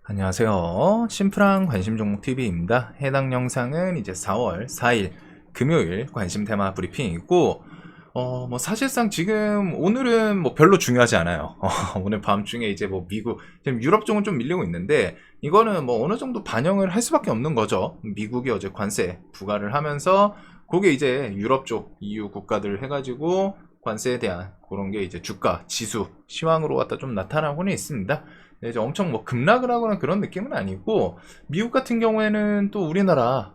안녕하세요. 심플한 관심 종목 TV입니다. 해당 영상은 이제 4월 4일 금요일 관심 테마 브리핑이고, 사실상 지금 오늘은 뭐 별로 중요하지 않아요. 오늘 밤중에 이제 뭐 미국, 지금 유럽 쪽은 좀 밀리고 있는데, 이거는 뭐 어느 정도 반영을 할 수밖에 없는 거죠. 미국이 어제 관세 부과를 하면서, 그게 이제 유럽 쪽 EU 국가들 해가지고 관세에 대한 그런 게 이제 주가, 지수, 시황으로 갖다 좀 나타나고는 있습니다. 네, 이제 엄청 뭐 급락을 하거나 그런 느낌은 아니고, 미국 같은 경우에는 또 우리나라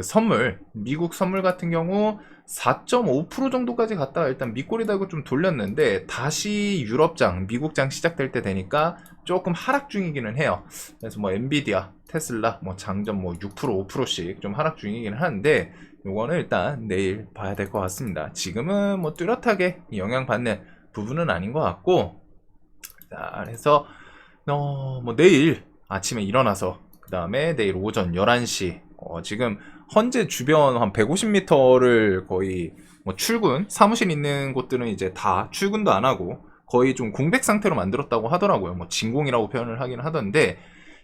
선물, 미국 선물 같은 경우 4.5% 정도까지 갔다가 일단 밑꼬리 달고 좀 돌렸는데, 다시 유럽장, 미국장 시작될 때 되니까 조금 하락 중이기는 해요. 그래서 뭐 엔비디아, 테슬라 뭐 장전 뭐 6% 5%씩 좀 하락 중이기는 하는데, 요거는 일단 내일 봐야 될 것 같습니다. 지금은 뭐 뚜렷하게 영향받는 부분은 아닌 것 같고, 자, 그래서 뭐 내일 아침에 일어나서 그 다음에 내일 오전 11시 지금 헌재 주변 한 150m를 거의 뭐 출근 사무실 있는 곳들은 이제 다 출근도 안 하고 거의 좀 공백 상태로 만들었다고 하더라고요. 뭐 진공이라고 표현을 하긴 하던데,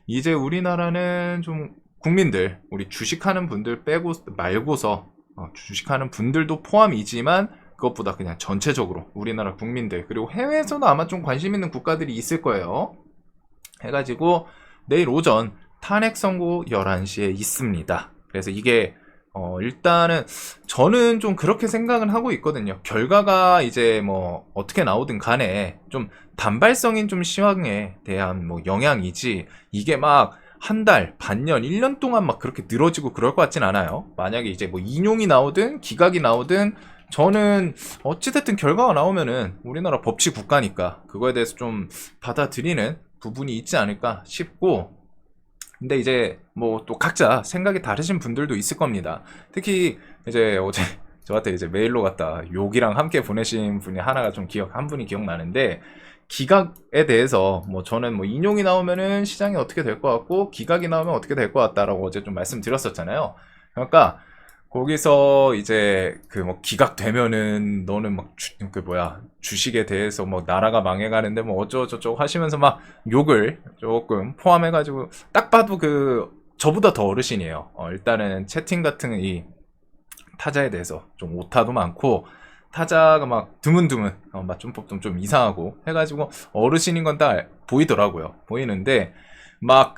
이제 우리나라는 좀 국민들, 우리 주식하는 분들 빼고 말고서 주식하는 분들도 포함이지만 그것보다 그냥 전체적으로 우리나라 국민들, 그리고 해외에서도 아마 좀 관심 있는 국가들이 있을 거예요. 해가지고 내일 오전 탄핵 선고 11시에 있습니다. 그래서 이게 일단은 저는 좀 그렇게 생각은 하고 있거든요. 결과가 이제 뭐 어떻게 나오든 간에 좀 단발성인 좀 시황에 대한 뭐 영향이지, 이게 막 한 달, 반년, 1년 동안 막 그렇게 늘어지고 그럴 것 같진 않아요. 만약에 이제 뭐 인용이 나오든 기각이 나오든 저는 어찌됐든 결과가 나오면은 우리나라 법치 국가니까 그거에 대해서 좀 받아들이는 부분이 있지 않을까 싶고, 근데 이제 뭐 또 각자 생각이 다르신 분들도 있을 겁니다. 특히 이제 어제 저한테 이제 메일로 갖다 욕이랑 함께 보내신 분이 하나가 좀 한 분이 기억나는데, 기각에 대해서 뭐 저는 뭐 인용이 나오면은 시장이 어떻게 될 것 같고 기각이 나오면 어떻게 될 것 같다라고 어제 좀 말씀드렸었잖아요. 그러니까 거기서 이제 그 뭐 기각되면은 너는 막 주식에 대해서 뭐 나라가 망해가는데 뭐 어쩌고저쩌고 하시면서 막 욕을 조금 포함해가지고, 딱 봐도 그 저보다 더 어르신이에요. 일단은 채팅 같은 이 타자에 대해서 좀 오타도 많고, 타자가 막 드문드문 맞춤법도 좀 이상하고 해가지고 어르신인 건 딱 보이더라고요. 보이는데 막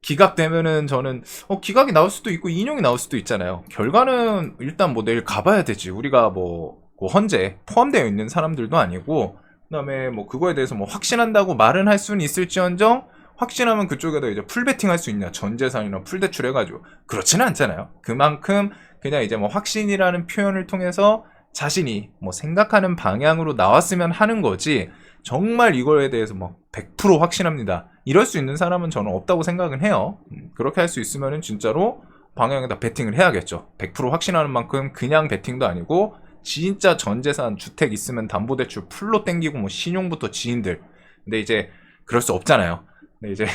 기각되면은 저는 기각이 나올 수도 있고 인용이 나올 수도 있잖아요. 결과는 일단 뭐 내일 가봐야 되지. 우리가 그 헌재 포함되어 있는 사람들도 아니고, 그다음에 뭐 그거에 대해서 뭐 확신한다고 말은 할 수는 있을지언정, 확신하면 그쪽에다 이제 풀베팅 할 수 있냐, 전 재산이나 풀 대출해가지고, 그렇지는 않잖아요. 그만큼 그냥 이제 뭐 확신이라는 표현을 통해서 자신이 뭐 생각하는 방향으로 나왔으면 하는 거지, 정말 이거에 대해서 뭐 100% 확신합니다 이럴 수 있는 사람은 저는 없다고 생각은 해요. 그렇게 할 수 있으면은 진짜로 방향에다 베팅을 해야겠죠. 100% 확신하는 만큼 그냥 베팅도 아니고, 진짜 전재산 주택 있으면 담보대출 풀로 땡기고 뭐 신용부터 지인들. 근데 이제 그럴 수 없잖아요. 근데 이제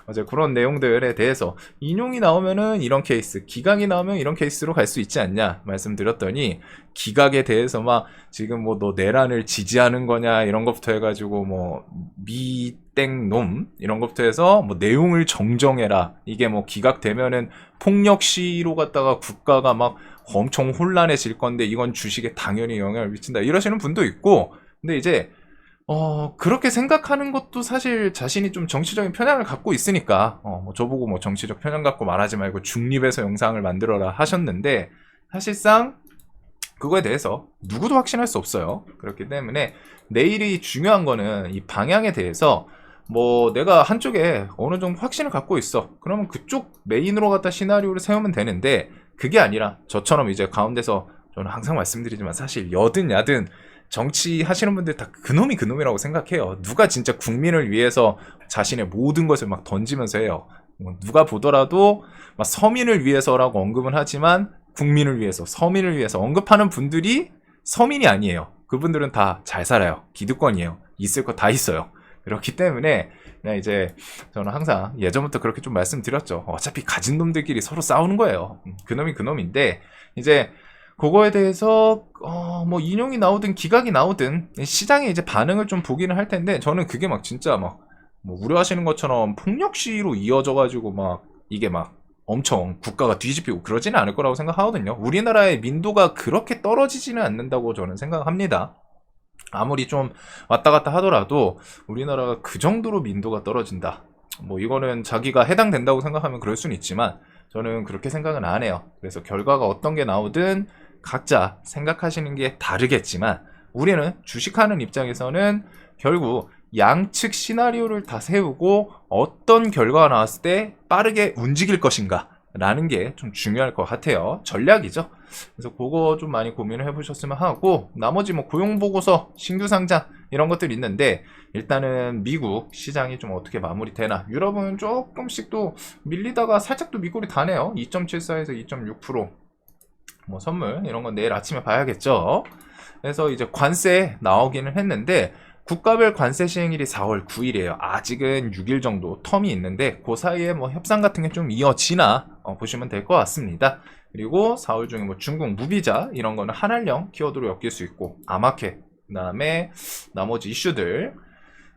어제 그런 내용들에 대해서 인용이 나오면은 이런 케이스, 기각이 나오면 이런 케이스로 갈 수 있지 않냐 말씀드렸더니, 기각에 대해서 막 지금 뭐 너 내란을 지지하는 거냐 이런 것부터 해가지고 뭐 미땡놈 이런 것부터 해서 뭐 내용을 정정해라, 이게 뭐 기각되면은 폭력 시위로 갔다가 국가가 막 엄청 혼란해질 건데 이건 주식에 당연히 영향을 미친다 이러시는 분도 있고. 근데 이제 그렇게 생각하는 것도 사실 자신이 좀 정치적인 편향을 갖고 있으니까, 뭐 저보고 뭐 정치적 편향 갖고 말하지 말고 중립에서 영상을 만들어라 하셨는데, 사실상 그거에 대해서 누구도 확신할 수 없어요. 그렇기 때문에 내일이 중요한 거는 이 방향에 대해서, 뭐 내가 한쪽에 어느 정도 확신을 갖고 있어. 그러면 그쪽 메인으로 갖다 시나리오를 세우면 되는데, 그게 아니라 저처럼 이제 가운데서, 저는 항상 말씀드리지만 사실 여든 야든 정치 하시는 분들 다 그놈이라고 생각해요. 누가 진짜 국민을 위해서 자신의 모든 것을 막 던지면서 해요. 누가 보더라도 막 서민을 위해서라고 언급은 하지만 국민을 위해서, 서민을 위해서 언급하는 분들이 서민이 아니에요. 그분들은 다 잘 살아요. 기득권이에요. 있을 거 다 있어요. 그렇기 때문에 그냥 이제 저는 항상 예전부터 그렇게 좀 말씀드렸죠. 어차피 가진 놈들끼리 서로 싸우는 거예요. 그놈이 그놈인데, 이제 그거에 대해서 뭐 인용이 나오든 기각이 나오든 시장의 이제 반응을 좀 보기는 할 텐데, 저는 그게 막 진짜 막 뭐 우려하시는 것처럼 폭력 시위로 이어져가지고 막 이게 막 엄청 국가가 뒤집히고 그러지는 않을 거라고 생각하거든요. 우리나라의 민도가 그렇게 떨어지지는 않는다고 저는 생각합니다. 아무리 좀 왔다 갔다 하더라도 우리나라가 그 정도로 민도가 떨어진다. 뭐 이거는 자기가 해당된다고 생각하면 그럴 수는 있지만 저는 그렇게 생각은 안 해요. 그래서 결과가 어떤 게 나오든 각자 생각하시는 게 다르겠지만 우리는 주식하는 입장에서는 결국 양측 시나리오를 다 세우고 어떤 결과가 나왔을 때 빠르게 움직일 것인가 라는 게 좀 중요할 것 같아요. 전략이죠. 그래서 그거 좀 많이 고민을 해보셨으면 하고 나머지 뭐 고용보고서, 신규 상장 이런 것들이 있는데 일단은 미국 시장이 좀 어떻게 마무리되나. 유럽은 조금씩 또 밀리다가 살짝 또 밑골이 다네요. 2.74에서 2.6%. 뭐 선물 이런 건 내일 아침에 봐야겠죠. 그래서 이제 관세 나오기는 했는데 국가별 관세 시행일이 4월 9일이에요. 아직은 6일 정도 텀이 있는데 그 사이에 뭐 협상 같은 게 좀 이어지나 보시면 될 것 같습니다. 그리고 4월 중에 뭐 중국 무비자 이런 거는 한알령 키워드로 엮일 수 있고 아마켓 그 다음에 나머지 이슈들.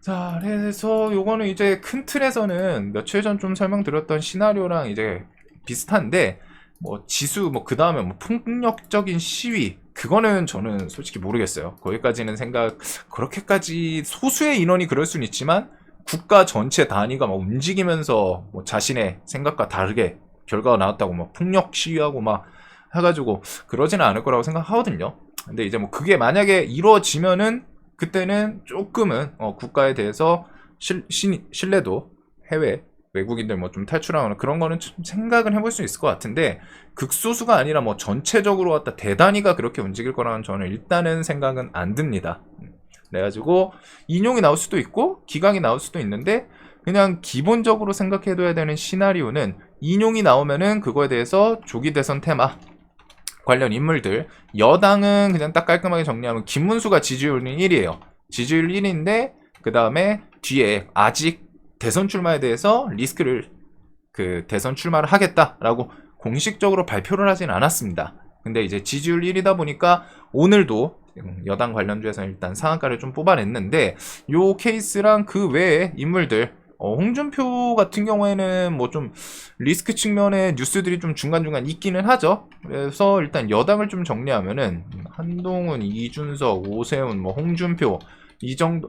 자, 그래서 요거는 이제 큰 틀에서는 며칠 전 좀 설명드렸던 시나리오랑 이제 비슷한데 뭐 지수 뭐 그 다음에 뭐 폭력적인 시위 그거는 저는 솔직히 모르겠어요. 거기까지는 생각 그렇게까지 소수의 인원이 그럴 수는 있지만 국가 전체 단위가 막 움직이면서 뭐 자신의 생각과 다르게 결과가 나왔다고 막 폭력 시위하고 막 해가지고 그러지는 않을 거라고 생각하거든요. 근데 이제 뭐 그게 만약에 이루어지면은 그때는 조금은 국가에 대해서 신뢰도 해외 외국인들 뭐 좀 탈출하거나 그런 거는 좀 생각은 해볼 수 있을 것 같은데 극소수가 아니라 뭐 전체적으로 갖다 대단위가 그렇게 움직일 거라는 저는 일단은 생각은 안 듭니다. 그래가지고 인용이 나올 수도 있고 기각이 나올 수도 있는데 그냥 기본적으로 생각해둬야 되는 시나리오는 인용이 나오면은 그거에 대해서 조기 대선 테마 관련 인물들 여당은 그냥 딱 깔끔하게 정리하면 김문수가 지지율은 1위에요. 지지율 1위인데 그 다음에 뒤에 아직 대선 출마에 대해서 리스크를 대선 출마를 하겠다라고 공식적으로 발표를 하진 않았습니다. 근데 이제 지지율 1위다 보니까 오늘도 여당 관련주에서는 일단 상한가를 좀 뽑아냈는데 요 케이스랑 그 외에 인물들 홍준표 같은 경우에는 뭐 좀 리스크 측면의 뉴스들이 좀 중간중간 있기는 하죠. 그래서 일단 여당을 좀 정리하면은 한동훈, 이준석, 오세훈, 뭐 홍준표 이 정도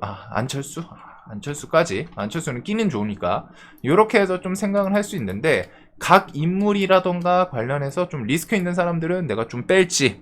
안철수는 끼는 좋으니까 이렇게 해서 좀 생각을 할 수 있는데 각 인물이라던가 관련해서 좀 리스크 있는 사람들은 내가 좀 뺄지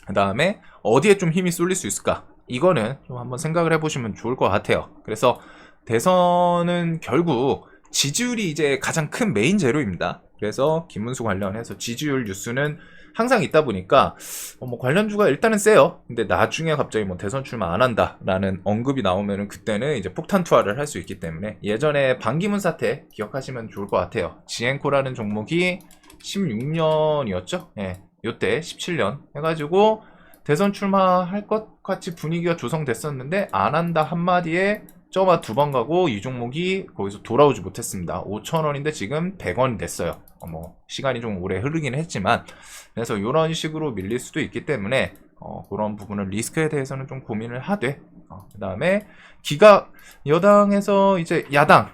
그 다음에 어디에 좀 힘이 쏠릴 수 있을까 이거는 좀 한번 생각을 해보시면 좋을 것 같아요. 그래서 대선은 결국 지지율이 이제 가장 큰 메인 재료입니다. 그래서 김문수 관련해서 지지율 뉴스는 항상 있다 보니까 뭐 관련주가 일단은 세요. 근데 나중에 갑자기 뭐 대선 출마 안 한다라는 언급이 나오면은 그때는 이제 폭탄 투하를 할 수 있기 때문에 예전에 반기문 사태 기억하시면 좋을 것 같아요. 지엔코라는 종목이 16년이었죠? 예, 요때 17년 해가지고 대선 출마할 것 같이 분위기가 조성됐었는데 안 한다 한마디에 점화 2번 가고 이 종목이 거기서 돌아오지 못했습니다. 5,000원인데 지금 100원이 됐어요. 뭐 시간이 좀 오래 흐르긴 했지만 그래서 이런 식으로 밀릴 수도 있기 때문에 그런 부분은 리스크에 대해서는 좀 고민을 하되 그 다음에 기각 여당에서 이제 야당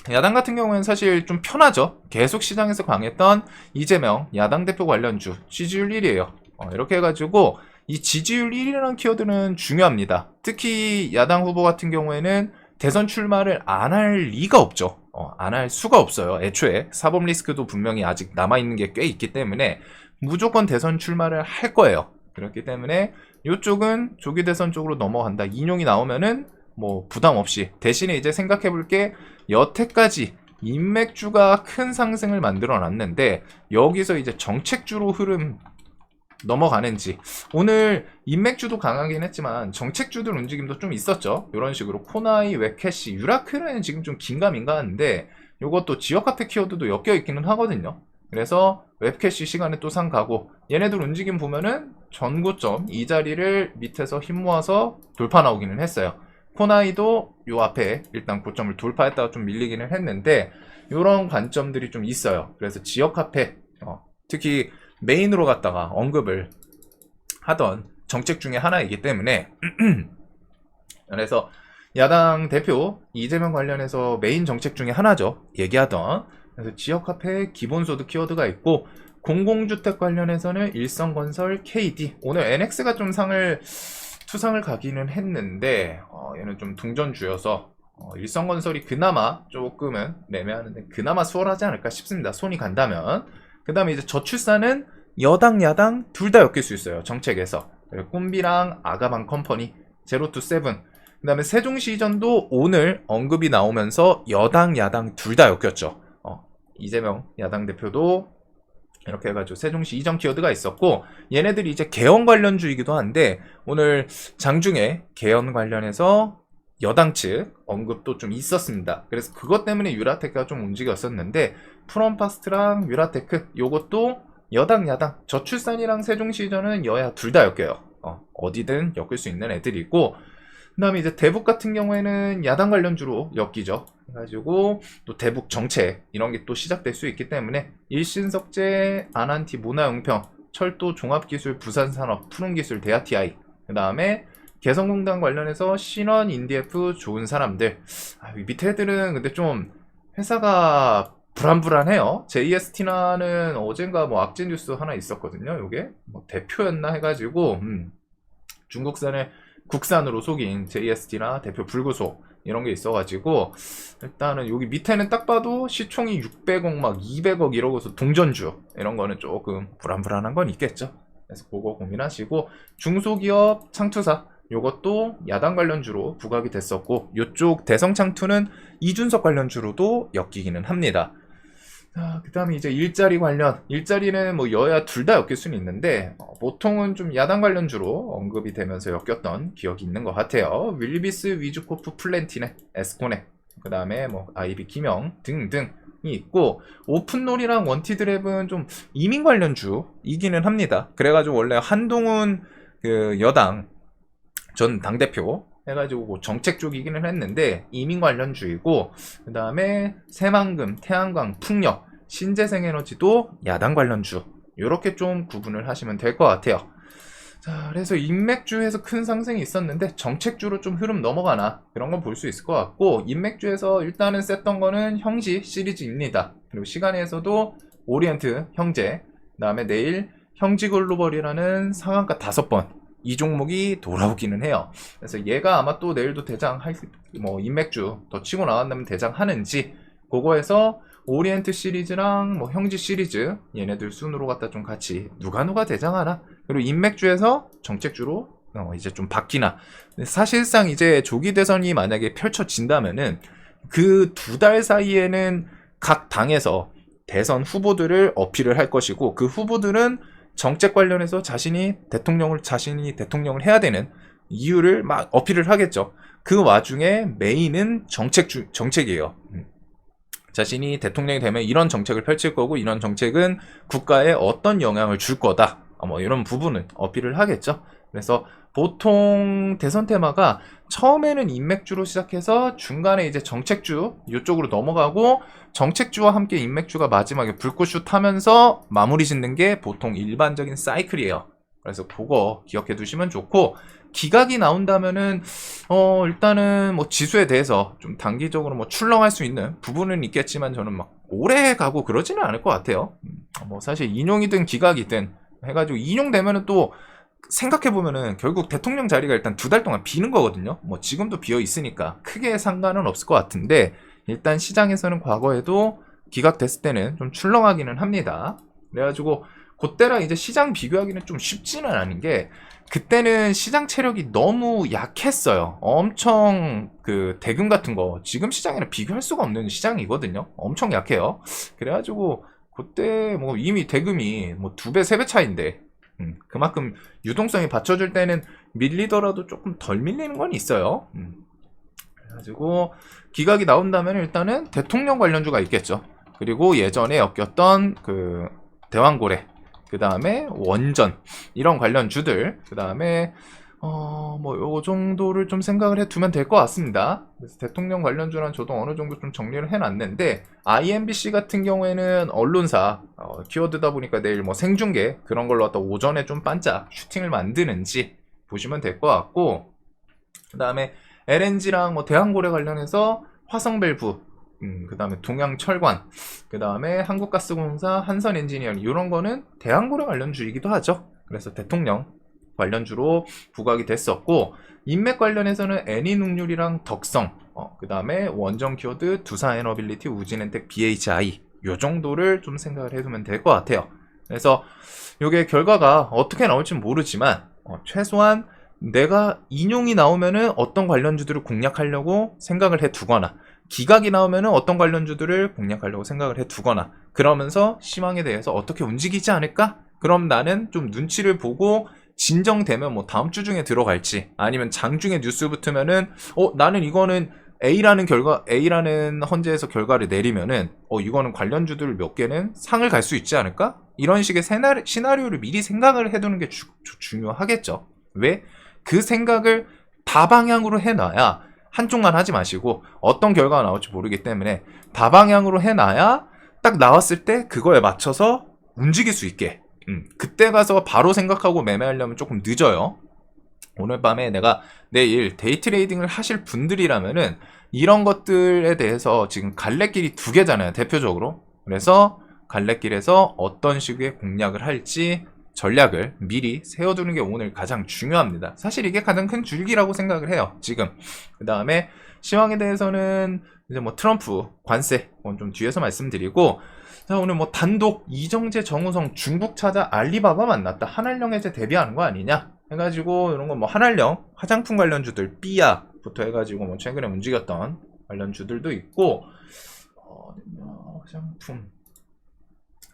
같은 경우에는 사실 좀 편하죠. 계속 시장에서 강했던 이재명 야당 대표 관련주 지지율 1위에요. 이렇게 해가지고 이 지지율 1위라는 키워드는 중요합니다. 특히 야당 후보 같은 경우에는 대선 출마를 안 할 리가 없죠. 안 할 수가 없어요. 애초에 사법 리스크도 분명히 아직 남아있는 게 꽤 있기 때문에 무조건 대선 출마를 할 거예요. 그렇기 때문에 이쪽은 조기 대선 쪽으로 넘어간다. 인용이 나오면은 뭐 부담 없이 대신에 이제 생각해 볼 게 여태까지 인맥주가 큰 상승을 만들어 놨는데 여기서 이제 정책주로 흐름 넘어가는지 오늘 인맥주도 강하긴 했지만 정책주들 움직임도 좀 있었죠. 이런 식으로 코나이, 웹캐시, 유라크는 지금 좀 긴가민가한데 이것도 지역화폐 키워드도 엮여 있기는 하거든요. 그래서 웹캐시 시간에 또 상 가고 얘네들 움직임 보면은 전고점 이 자리를 밑에서 힘 모아서 돌파 나오기는 했어요. 코나이도 요 앞에 일단 고점을 돌파했다가 좀 밀리기는 했는데 이런 관점들이 좀 있어요. 그래서 지역화폐 특히 메인으로 갖다가 언급을 하던 정책 중에 하나이기 때문에 그래서 야당 대표 이재명 관련해서 메인 정책 중에 하나죠. 얘기하던. 그래서 지역화폐 기본소득 키워드가 있고, 공공주택 관련해서는 일성건설, KD. 오늘 NX가 좀 투상을 가기는 했는데, 얘는 좀 동전주여서, 일성건설이 그나마 조금은 매매하는데 그나마 수월하지 않을까 싶습니다. 손이 간다면. 그 다음에 이제 저출산은 여당, 야당 둘 다 엮일 수 있어요. 정책에서. 그리고 꼼비랑 아가방 컴퍼니, 제로투세븐. 그 다음에 세종시 이전도 오늘 언급이 나오면서 여당, 야당 둘 다 엮였죠. 이재명 야당 대표도 이렇게 해가지고 세종시 이전 키워드가 있었고, 얘네들이 이제 개헌 관련주이기도 한데, 오늘 장중에 개헌 관련해서 여당 측 언급도 좀 있었습니다. 그래서 그것 때문에 유라테크가 좀 움직였었는데, 프롬파스트랑 유라테크 요것도 여당, 야당, 저출산이랑 세종시 이전은 여야 둘 다 엮여요. 어디든 엮을 수 있는 애들이고, 그 다음에 이제 대북 같은 경우에는 야당 관련주로 엮이죠. 그래가지고 또 대북 정책 이런 게 또 시작될 수 있기 때문에 일신석재, 아난티, 문화용평, 철도, 종합기술, 부산산업, 푸른기술, 대하TI, 그 다음에 개성공단 관련해서 신원, 인디F 좋은 사람들. 밑에 애들은 근데 좀 회사가 불안불안해요. JST나는 어젠가 뭐 악재 뉴스 하나 있었거든요. 요게 뭐 대표였나 해가지고 중국산을 국산으로 속인 JST나 대표 불구속 이런 게 있어가지고, 일단은 여기 밑에는 딱 봐도 시총이 600억 막 200억 이러고서 동전주 이런 거는 조금 불안불안한 건 있겠죠. 그래서 그거 고민하시고, 중소기업 창투사 요것도 야당 관련주로 부각이 됐었고, 요쪽 대성창투는 이준석 관련주로도 엮이기는 합니다. 그 다음에 이제 일자리 관련, 일자리는 뭐 여야 둘 다 엮일 수는 있는데, 보통은 좀 야당 관련주로 언급이 되면서 엮였던 기억이 있는 것 같아요. 윌리비스, 위즈코프, 플랜티네, 에스코네, 그 다음에 뭐 아이비, 김영 등등이 있고, 오픈롤이랑 원티드랩은 좀 이민 관련주이기는 합니다. 그래가지고 원래 한동훈 그 여당 전 당대표 해가지고 뭐 정책 쪽이기는 했는데 이민 관련주이고, 그 다음에 새만금, 태양광, 풍력, 신재생에너지도 야당 관련주, 이렇게 좀 구분을 하시면 될 것 같아요. 자, 그래서 인맥주에서 큰 상승이 있었는데 정책주로 좀 흐름 넘어가나 그런 건 볼 수 있을 것 같고, 인맥주에서 일단은 셌던 거는 형지 시리즈입니다. 그리고 시간에서도 오리엔트, 형제, 그 다음에 내일 형지글로벌이라는 상한가 5번 이 종목이 돌아오기는 해요. 그래서 얘가 아마 또 내일도 뭐 인맥주 더 치고 나간다면 대장하는지, 그거에서 오리엔트 시리즈랑 뭐 형지 시리즈 얘네들 순으로 갖다 좀 같이 누가 대장하나, 그리고 인맥주에서 정책주로 이제 좀 바뀌나. 사실상 이제 조기 대선이 만약에 펼쳐진다면은 그 2달 사이에는 각 당에서 대선 후보들을 어필을 할 것이고, 그 후보들은 정책 관련해서 자신이 대통령을 해야 되는 이유를 막 어필을 하겠죠. 그 와중에 메인은 정책이에요. 자신이 대통령이 되면 이런 정책을 펼칠 거고, 이런 정책은 국가에 어떤 영향을 줄 거다. 뭐 이런 부분은 어필을 하겠죠. 그래서 보통 대선 테마가 처음에는 인맥주로 시작해서 중간에 이제 정책주 이쪽으로 넘어가고, 정책주와 함께 인맥주가 마지막에 불꽃슛 하면서 마무리 짓는 게 보통 일반적인 사이클이에요. 그래서 그거 기억해 두시면 좋고, 기각이 나온다면은 일단은 뭐 지수에 대해서 좀 단기적으로 뭐 출렁할 수 있는 부분은 있겠지만, 저는 막 오래 가고 그러지는 않을 것 같아요. 뭐 사실 인용이든 기각이든 해가지고 인용되면은 또 생각해보면은 결국 대통령 자리가 일단 2달 동안 비는 거거든요. 뭐 지금도 비어 있으니까 크게 상관은 없을 것 같은데, 일단 시장에서는 과거에도 기각됐을 때는 좀 출렁하기는 합니다. 그래가지고 그때랑 이제 시장 비교하기는 좀 쉽지는 않은 게, 그때는 시장 체력이 너무 약했어요. 엄청 그 대금 같은 거 지금 시장에는 비교할 수가 없는 시장이거든요. 엄청 약해요. 그래가지고 그때 뭐 이미 대금이 뭐 2배, 3배 차인데, 그만큼 유동성이 받쳐줄 때는 밀리더라도 조금 덜 밀리는 건 있어요. 그래가지고 기각이 나온다면 일단은 대통령 관련주가 있겠죠. 그리고 예전에 엮였던 그 대왕고래, 그 다음에 원전 이런 관련주들, 그 다음에 뭐 요 정도를 좀 생각을 해두면 될 것 같습니다. 그래서 대통령 관련주는 저도 어느 정도 좀 정리를 해놨는데, IMBC 같은 경우에는 언론사 키워드다 보니까 내일 뭐 생중계 그런 걸로 갖다 오전에 좀 반짝 슈팅을 만드는지 보시면 될 것 같고, 그 다음에 LNG랑 뭐 대한고래 관련해서 화성밸브, 그 다음에 동양철관, 그 다음에 한국가스공사, 한선엔지니어링, 이런 거는 대한고래 관련주이기도 하죠. 그래서 대통령 관련주로 부각이 됐었고, 인맥 관련해서는 애니눅률이랑 덕성, 그 다음에 원정 키워드, 두산에너빌리티, 우진엔텍, BHI, 요 정도를 좀 생각을 해두면 될 것 같아요. 그래서 요게 결과가 어떻게 나올지는 모르지만 최소한 내가 인용이 나오면은 어떤 관련주들을 공략하려고 생각을 해두거나, 기각이 나오면은 어떤 관련주들을 공략하려고 생각을 해두거나, 그러면서 시황에 대해서 어떻게 움직이지 않을까? 그럼 나는 좀 눈치를 보고 진정되면 뭐 다음 주 중에 들어갈지, 아니면 장중에 뉴스 붙으면은 나는 이거는 A라는 헌재에서 결과를 내리면은 이거는 관련주들 몇 개는 상을 갈 수 있지 않을까? 이런 식의 시나리오를 미리 생각을 해두는 게 중요하겠죠. 왜? 그 생각을 다방향으로 해놔야, 한쪽만 하지 마시고, 어떤 결과가 나올지 모르기 때문에 다방향으로 해놔야 딱 나왔을 때 그거에 맞춰서 움직일 수 있게. 그때 가서 바로 생각하고 매매하려면 조금 늦어요. 오늘 밤에 내가 내일 데이 트레이딩을 하실 분들이라면은 이런 것들에 대해서 지금 갈래길이 두 개잖아요, 대표적으로. 그래서 갈래길에서 어떤 식의 공략을 할지 전략을 미리 세워두는 게 오늘 가장 중요합니다. 사실 이게 가장 큰 줄기라고 생각을 해요, 지금. 그 다음에 시황에 대해서는 이제 뭐 트럼프 관세, 그건 좀 뒤에서 말씀드리고, 자, 오늘 뭐 단독 이정재, 정우성 중국 찾아 알리바바 만났다, 한알령 해제 대비하는 거 아니냐 해가지고, 이런 거 뭐 한알령 화장품 관련주들 삐아부터 해가지고 뭐 최근에 움직였던 관련주들도 있고, 화장품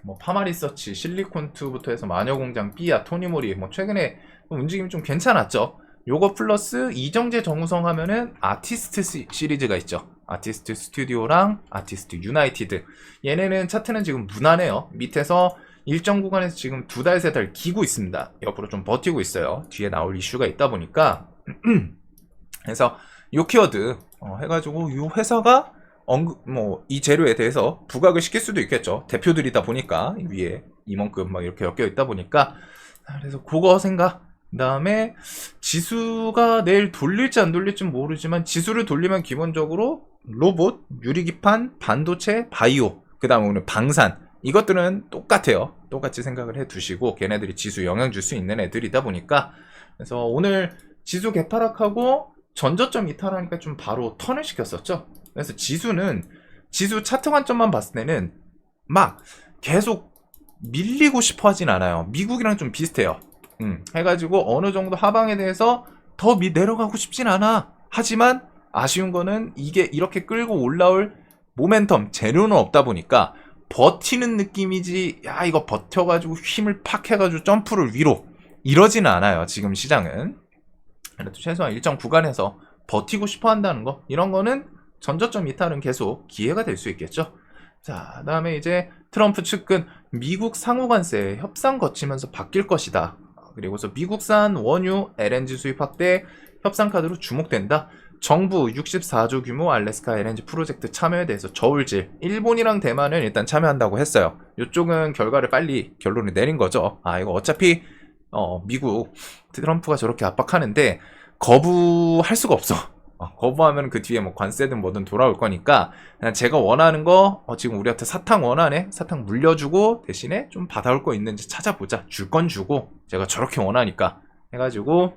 뭐 파마리서치, 실리콘2부터 해서 마녀공장, 삐아, 토니모리, 뭐 최근에 움직임이 좀 괜찮았죠. 요거 플러스 이정재, 정우성 하면은 아티스트 시리즈가 있죠. 아티스트 스튜디오랑 아티스트 유나이티드. 얘네는 차트는 지금 무난해요. 밑에서 일정 구간에서 지금 2달, 3달 기고 있습니다. 옆으로 좀 버티고 있어요. 뒤에 나올 이슈가 있다 보니까. 그래서 요 키워드 해가지고 요 회사가 이 재료에 대해서 부각을 시킬 수도 있겠죠. 대표들이다 보니까 위에 임원급 막 이렇게 엮여 있다 보니까. 그래서 그거 생각. 그 다음에 지수가 내일 돌릴지 안 돌릴지 모르지만, 지수를 돌리면 기본적으로 로봇, 유리기판, 반도체, 바이오, 그 다음에 오늘 방산, 이것들은 똑같아요. 똑같이 생각을 해 두시고, 걔네들이 지수 영향 줄 수 있는 애들이다 보니까. 그래서 오늘 지수 개파락하고 전저점 이탈하니까 좀 바로 턴을 시켰었죠. 그래서 지수 차트 관점만 봤을 때는 막 계속 밀리고 싶어 하진 않아요. 미국이랑 좀 비슷해요. 해가지고 어느 정도 하방에 대해서 더 내려가고 싶진 않아. 하지만 아쉬운 거는 이게 이렇게 끌고 올라올 모멘텀, 재료는 없다 보니까 버티는 느낌이지, 야 이거 버텨가지고 힘을 팍 해가지고 점프를 위로, 이러지는 않아요, 지금 시장은. 그래도 최소한 일정 구간에서 버티고 싶어 한다는 거, 이런 거는 전저점 이탈은 계속 기회가 될 수 있겠죠. 자, 그 다음에 이제 트럼프 측근 미국 상호관세 협상 거치면서 바뀔 것이다. 그리고서 미국산 원유 LNG 수입 확대 협상 카드로 주목된다. 정부 64조 규모 알래스카 LNG 프로젝트 참여에 대해서 저울질. 일본이랑 대만은 일단 참여한다고 했어요. 이쪽은 결과를 빨리 결론을 내린 거죠. 이거 어차피 미국 트럼프가 저렇게 압박하는데 거부할 수가 없어. 거부하면 그 뒤에 뭐 관세든 뭐든 돌아올 거니까, 그냥 제가 원하는 거 지금 우리한테 사탕 원하네, 사탕 물려주고 대신에 좀 받아올 거 있는지 찾아보자, 줄 건 주고, 제가 저렇게 원하니까 해가지고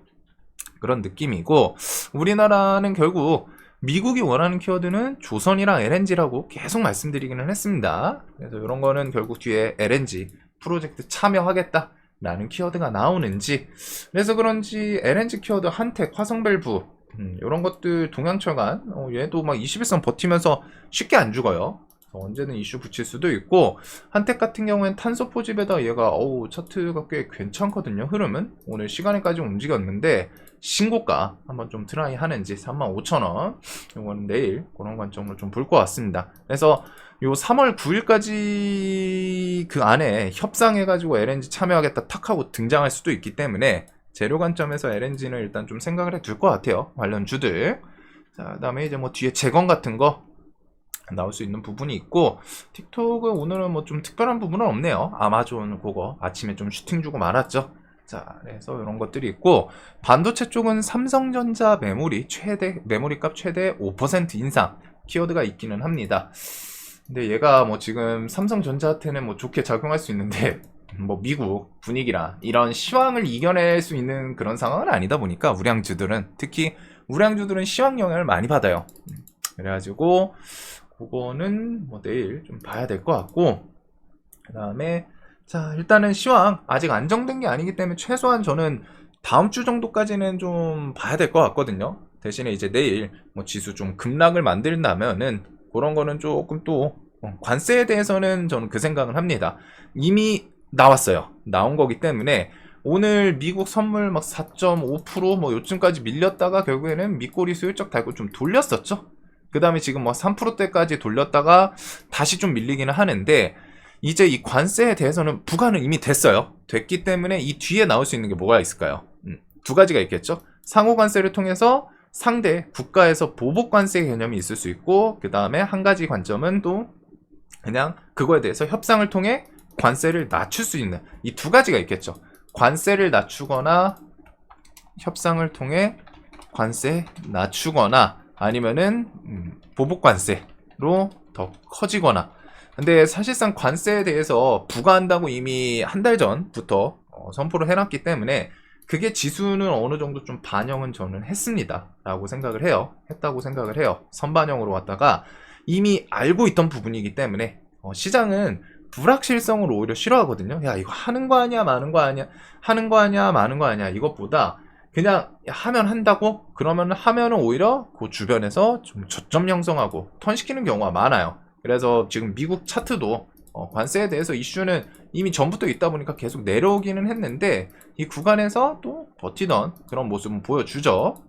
그런 느낌이고, 우리나라는 결국 미국이 원하는 키워드는 조선이랑 LNG라고 계속 말씀드리기는 했습니다. 그래서 이런 거는 결국 뒤에 LNG 프로젝트 참여하겠다 라는 키워드가 나오는지, 그래서 그런지 LNG 키워드 한택, 화성밸브 이런 것들, 동양철관 얘도 막 21선 버티면서 쉽게 안 죽어요. 언제든 이슈 붙일 수도 있고, 한택 같은 경우엔 탄소 포집에다 얘가 차트가 꽤 괜찮거든요. 흐름은 오늘 시간에까지 움직였는데 신고가 한번 좀 트라이 하는지 35,000원, 이건 내일 그런 관점으로 좀 볼 것 같습니다. 그래서 요 3월 9일까지 그 안에 협상해가지고 LNG 참여하겠다 탁 하고 등장할 수도 있기 때문에, 재료 관점에서 LNG는 일단 좀 생각을 해 둘 것 같아요, 관련 주들. 자, 그 다음에 이제 뭐 뒤에 재건 같은 거 나올 수 있는 부분이 있고, 틱톡은 오늘은 뭐 좀 특별한 부분은 없네요. 아마존 그거 아침에 좀 슈팅 주고 말았죠. 자, 그래서 이런 것들이 있고, 반도체 쪽은 삼성전자 메모리 값 최대 5% 인상 키워드가 있기는 합니다. 근데 얘가 뭐 지금 삼성전자한테는 뭐 좋게 작용할 수 있는데, 뭐 미국 분위기라 이런 시황을 이겨낼 수 있는 그런 상황은 아니다 보니까 특히 우량주들은 시황 영향을 많이 받아요. 그래가지고 그거는 뭐 내일 좀 봐야 될 것 같고, 그 다음에 자, 일단은 시황 아직 안정된 게 아니기 때문에 최소한 저는 다음 주 정도까지는 좀 봐야 될 것 같거든요. 대신에 이제 내일 뭐 지수 좀 급락을 만든다면은 그런 거는 조금 또 관세에 대해서는 저는 그 생각을 합니다. 이미 나왔어요. 나온 거기 때문에 오늘 미국 선물 막 4.5%뭐 요쯤까지 밀렸다가 결국에는 밑꼬리 슬쩍 달고 좀 돌렸었죠. 그 다음에 지금 뭐 3%대까지 돌렸다가 다시 좀 밀리기는 하는데, 이제 이 관세에 대해서는 부과는 이미 됐기 때문에 이 뒤에 나올 수 있는 게 뭐가 있을까요? 두 가지가 있겠죠. 상호 관세를 통해서 상대 국가에서 보복 관세 개념이 있을 수 있고, 그 다음에 한 가지 관점은 또 그냥 그거에 대해서 협상을 통해 관세를 낮출 수 있는 이 두 가지가 있겠죠. 관세를 낮추거나 협상을 통해 관세 낮추거나 아니면은 보복 관세로 더 커지거나. 근데 사실상 관세에 대해서 부과한다고 이미 한 달 전부터 선포를 해놨기 때문에 그게 지수는 어느 정도 좀 반영은 저는 했다고 생각을 해요. 선반영으로 왔다가 이미 알고 있던 부분이기 때문에 시장은 불확실성을 오히려 싫어하거든요. 야, 이거 하는 거 아니야, 마는 거 아니야, 하는 거 아니야, 마는 거 아니야. 이것보다 그냥 하면 한다고? 그러면 하면은 오히려 그 주변에서 좀 저점 형성하고 턴시키는 경우가 많아요. 그래서 지금 미국 차트도 관세에 대해서 이슈는 이미 전부터 있다 보니까 계속 내려오기는 했는데 이 구간에서 또 버티던 그런 모습은 보여주죠.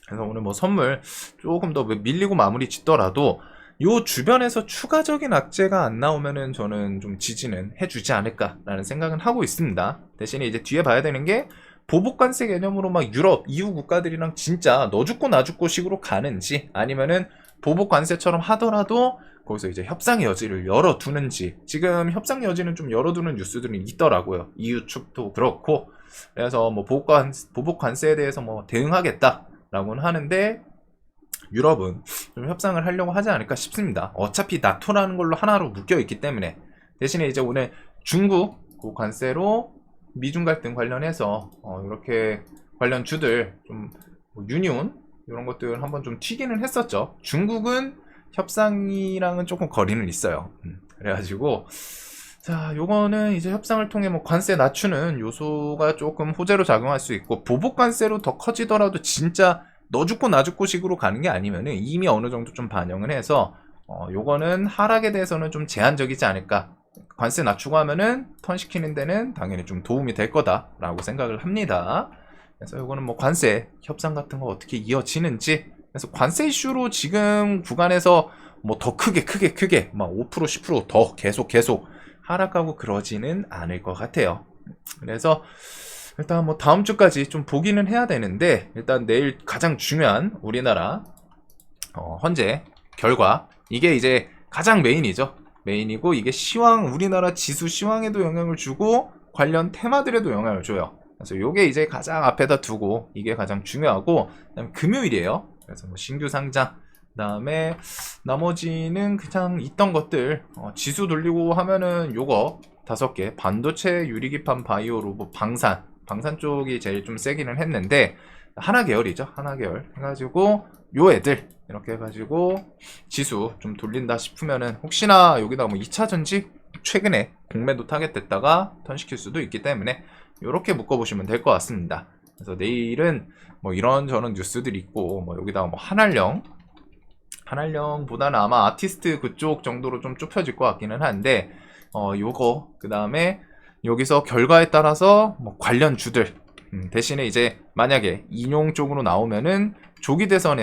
그래서 오늘 뭐 선물 조금 더 밀리고 마무리 짓더라도 요 주변에서 추가적인 악재가 안 나오면은 저는 좀 지지는 해주지 않을까라는 생각은 하고 있습니다. 대신에 이제 뒤에 봐야 되는 게 보복관세 개념으로 막 유럽, EU 국가들이랑 진짜 너 죽고 나 죽고 식으로 가는지, 아니면은 보복관세처럼 하더라도 거기서 이제 협상의 여지를 열어두는지. 지금 협상 여지는 좀 열어두는 뉴스들이 있더라고요. EU 측도 그렇고. 그래서 뭐 보복관세에 대해서 뭐 대응하겠다라고는 하는데 유럽은 좀 협상을 하려고 하지 않을까 싶습니다. 어차피 나토라는 걸로 하나로 묶여있기 때문에. 대신에 이제 오늘 중국 그 관세로 미중 갈등 관련해서 이렇게 관련 주들 뭐 유니온 이런 것들 한번 좀 튀기는 했었죠. 중국은 협상이랑은 조금 거리는 있어요. 그래가지고 자, 요거는 이제 협상을 통해 뭐 관세 낮추는 요소가 조금 호재로 작용할 수 있고, 보복 관세로 더 커지더라도 진짜 너 죽고 나 죽고 식으로 가는 게 아니면은 이미 어느 정도 좀 반영을 해서 요거는 하락에 대해서는 좀 제한적이지 않을까. 관세 낮추고 하면은 턴 시키는 데는 당연히 좀 도움이 될 거다라고 생각을 합니다. 그래서 요거는 뭐 관세 협상 같은 거 어떻게 이어지는지, 그래서 관세 이슈로 지금 구간에서 뭐 더 크게 막 5% 10%더 계속 하락하고 그러지는 않을 것 같아요. 그래서 일단 뭐 다음 주까지 좀 보기는 해야 되는데, 일단 내일 가장 중요한 우리나라 현재 결과, 이게 이제 가장 메인이고 이게 시황, 우리나라 지수 시황에도 영향을 주고 관련 테마들에도 영향을 줘요. 그래서 요게 이제 가장 앞에다 두고 이게 가장 중요하고, 그다음에 금요일이에요. 그래서 뭐 신규 상장, 그다음에 나머지는 그냥 있던 것들 지수 돌리고 하면은 요거 5개, 반도체, 유리기판, 바이오, 로봇, 방산 쪽이 제일 좀 세기는 했는데 하나 계열이죠. 하나 계열 해가지고 요 애들 이렇게 해가지고 지수 좀 돌린다 싶으면은 혹시나 여기다가 뭐 2차 전지 최근에 공매도 타겟됐다가 턴시킬 수도 있기 때문에 요렇게 묶어보시면 될 것 같습니다. 그래서 내일은 뭐 이런저런 뉴스들이 있고, 뭐 여기다가 뭐 한알령보다는 아마 아티스트 그쪽 정도로 좀 좁혀질 것 같기는 한데 요거 그 다음에 여기서 결과에 따라서 뭐 관련 주들 대신에 이제 만약에 인용 쪽으로 나오면은 조기 대선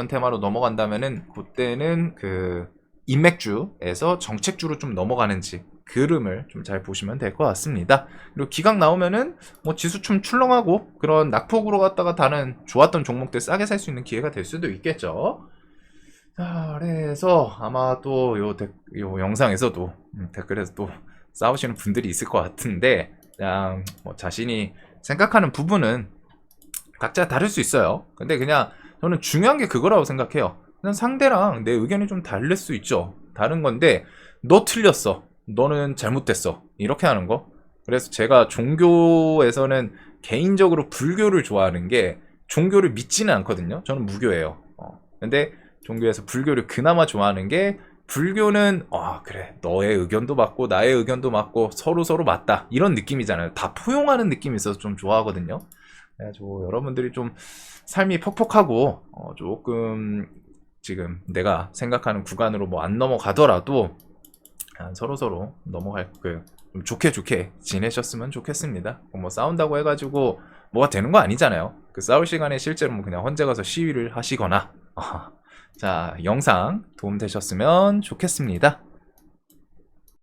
테마로 넘어간다면은 그때는 그 인맥주에서 정책주로 좀 넘어가는지 그 흐름을 좀 잘 보시면 될 것 같습니다. 그리고 기각 나오면은 뭐 지수 좀 출렁하고 그런 낙폭으로 갔다가 다른 좋았던 종목들 싸게 살 수 있는 기회가 될 수도 있겠죠. 자, 그래서 아마 또 요 영상에서도 댓글에서 또 싸우시는 분들이 있을 것 같은데, 그냥 뭐 자신이 생각하는 부분은 각자 다를 수 있어요. 근데 그냥 저는 중요한 게 그거라고 생각해요. 그냥 상대랑 내 의견이 좀 다를 수 있죠. 다른 건데 너 틀렸어. 너는 잘못됐어. 이렇게 하는 거. 그래서 제가 종교에서는 개인적으로 불교를 좋아하는 게 종교를 믿지는 않거든요. 저는 무교예요. 근데 종교에서 불교를 그나마 좋아하는 게 불교는 그래 너의 의견도 맞고 나의 의견도 맞고 서로 맞다 이런 느낌이잖아요. 다 포용하는 느낌이 있어서 좀 좋아하거든요. 그래가지고 여러분들이 좀 삶이 퍽퍽하고 조금 지금 내가 생각하는 구간으로 뭐 안 넘어가더라도 서로 넘어갈 좀 좋게 지내셨으면 좋겠습니다. 뭐 싸운다고 해가지고 뭐가 되는 거 아니잖아요. 그 싸울 시간에 실제로 뭐 그냥 혼자 가서 시위를 하시거나 자 영상 도움 되셨으면 좋겠습니다.